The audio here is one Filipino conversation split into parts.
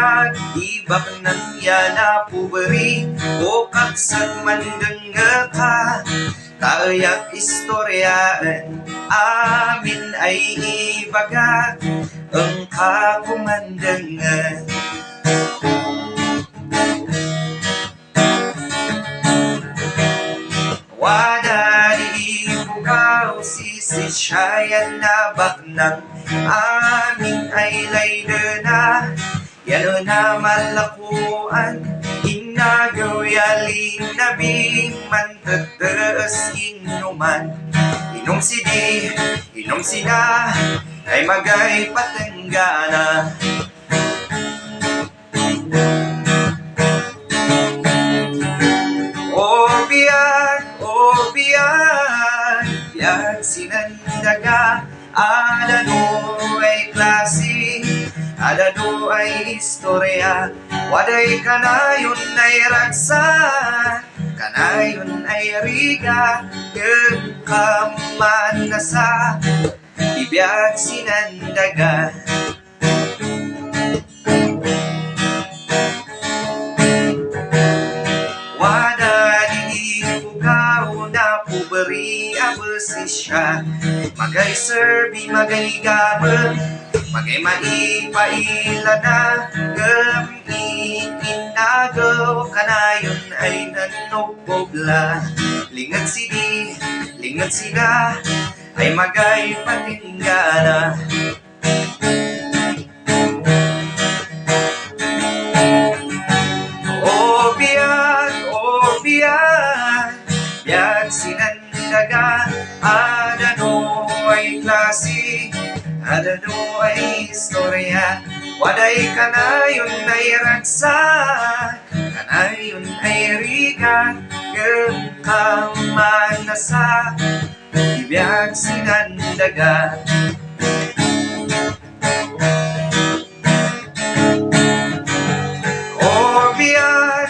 biyag, ibak ng yana puberi, o kagsag mandanga ka. Tayak istoryaan, amin ay ibaga, ang kakumandangan. Wada di bukaw sisisyayan na baknang, amin ay layda na, yalo na malakuan, inagaw yaling nabing mantatas inuman. Inom si di, inom si na, ay magay patanggana. O biyag, biyag sinandaga, adano ay klase, adano ay istorya, waday kanayon ay ragsan, kanayon ay riga, kagkaman na sa ibiyag sinandaga. Puberi abesisya, magay serbi magay gabel, magay maipaila na, gamitin inagaw, kanayon ay nanogobla. Lingat si di, lingat sila, ay magay patinggana. O biyag, biyag sinandaga, adano ay klase, adano ay istorya, waday kanayon ay ragsa, kanayon ay riga, gagkaman na sa ibiyag sinandaga. O biyag,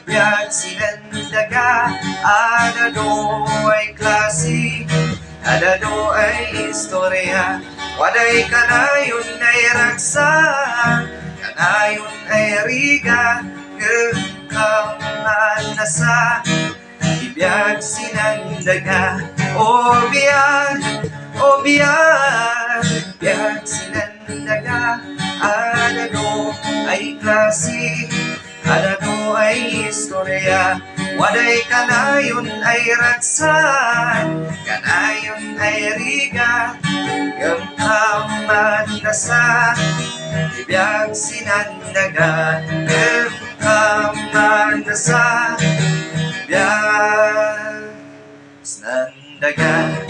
biyag sinandaga, adano ay klase, adano ay istorya, waday kanayon ay ragsa, kanayon ay riga, gagkaman na sa ibiyag sinandaga. O biyag, biyag sinandaga, adano ay klase, adano ay istorya, waday kanayon ay ragsan, kanayon ay riga, gagkaman na sa ibiyag sinandaga, gagkaman na sa ibiyag sinandaga.